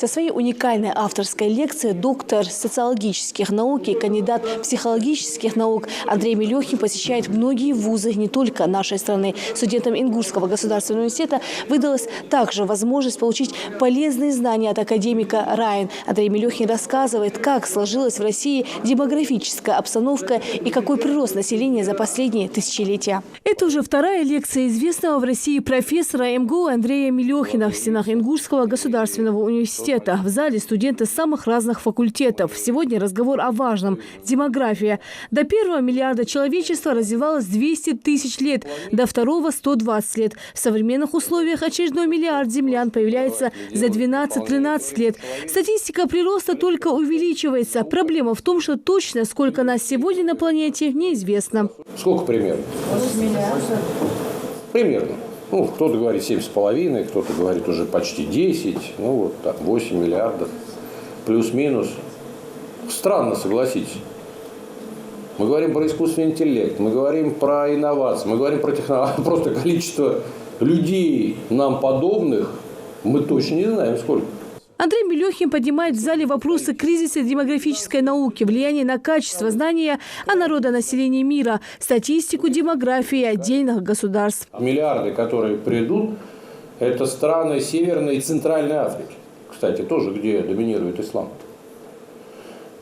Со своей уникальной авторской лекцией доктор социологических наук и кандидат психологических наук Андрей Мелехин посещает многие вузы не только нашей страны. Студентам Ингушского государственного университета выдалась также возможность получить полезные знания от академика Райан. Андрей Мелехин рассказывает, как сложилась в России демографическая обстановка и какой прирост населения за последние тысячелетия. Это уже вторая лекция известного в России профессора МГУ Андрея Мелехина в стенах Ингушского государственного университета. В зале студенты самых разных факультетов. Сегодня разговор о важном – демография. До 1 миллиарда человечества развивалось 200 тысяч лет, до второго – 120 лет. В современных условиях очередной миллиард землян появляется за 12-13 лет. Статистика прироста только увеличивается. Проблема в том, что точно сколько нас сегодня на планете неизвестно. Сколько примерно? Примерно. Кто-то говорит 7,5, кто-то говорит уже почти 10, 8 миллиардов. Плюс-минус. Странно, согласитесь. Мы говорим про искусственный интеллект, мы говорим про инновации, мы говорим про технологии. Просто количество людей нам подобных мы точно не знаем сколько. Андрей Мелехин поднимает в зале вопросы кризиса демографической науки, влияния на качество знания о народонаселении мира, статистику демографии отдельных государств. Миллиарды, которые придут, это страны Северной и Центральной Африки. Кстати, тоже, где доминирует ислам.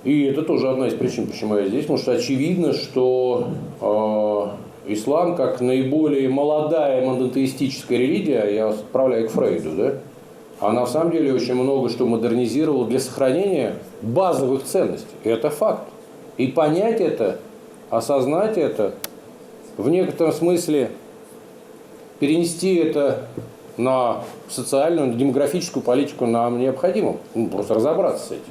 И это тоже одна из причин, почему я здесь. Потому что очевидно, что ислам, как наиболее молодая монотеистическая религия, я отправляю к Фрейду, да? Она, в самом деле, очень много что модернизировала для сохранения базовых ценностей. Это факт. И понять это, осознать это, в некотором смысле перенести это на социальную, на демографическую политику нам необходимо. Просто разобраться с этим.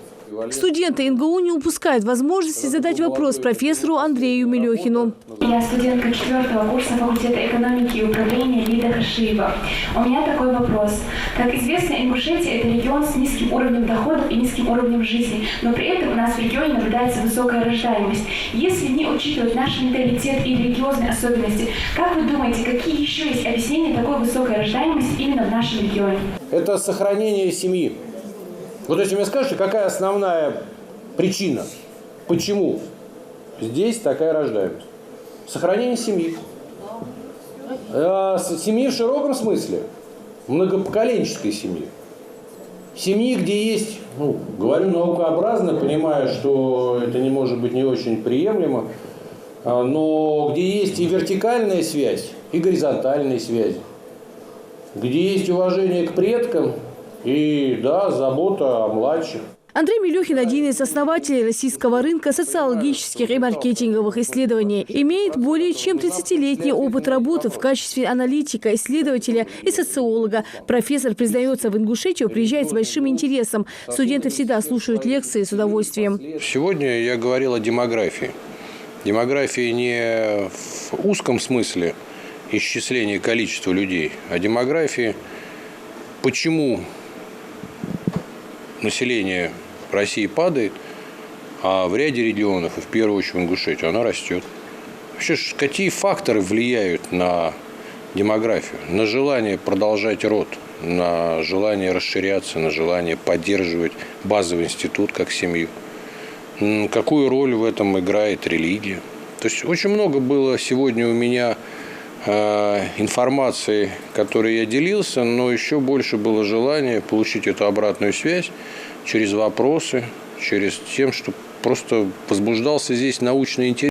Студенты НГУ не упускают возможности задать вопрос профессору Андрею Мелехину. Я студентка 4-го курса факультета экономики и управления Лида Хашиева. У меня такой вопрос. Как известно, Ингушетия – это регион с низким уровнем доходов и низким уровнем жизни, но при этом у нас в регионе наблюдается высокая рождаемость. Если не учитывать наш менталитет и религиозные особенности, как вы думаете, какие еще есть объяснения такой высокой рождаемости именно в нашем регионе? Это сохранение семьи. Вот если мне скажете, какая основная причина, почему здесь такая рождаемость? Сохранение семьи. Семьи в широком смысле, многопоколенческой семьи. Семьи, где есть, говорю наукообразно, понимая, что это не может быть не очень приемлемо, но где есть и вертикальная связь, и горизонтальная связь, где есть уважение к предкам, и, да, забота о младших. Андрей Мелехин – один из основателей российского рынка социологических и маркетинговых исследований. Имеет более чем 30-летний опыт работы в качестве аналитика, исследователя и социолога. Профессор признается, в Ингушетию приезжает с большим интересом. Студенты всегда слушают лекции с удовольствием. Сегодня я говорил о демографии. Демографии не в узком смысле исчисления количества людей, а демографии, почему население России падает, а в ряде регионов, и в первую очередь в Ингушетии, оно растет. Вообще, какие факторы влияют на демографию? На желание продолжать род, на желание расширяться, на желание поддерживать базовый институт как семью. Какую роль в этом играет религия? То есть очень много было сегодня у меня информации, которой я делился, но еще больше было желание получить эту обратную связь через вопросы, через тем, что просто возбуждался здесь научный интерес.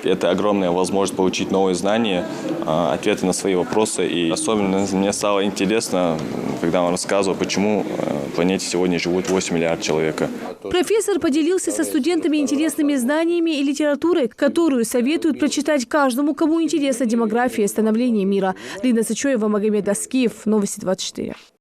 Это огромная возможность получить новые знания, ответы на свои вопросы. И особенно мне стало интересно, когда он рассказывал, почему на планете сегодня живут 8 миллиардов человек. Профессор поделился со студентами интересными знаниями и литературой, которую советуют прочитать каждому, кому интересна демография и становление мира. Лина Сычоева, Магомед Аскиев, Новости 24.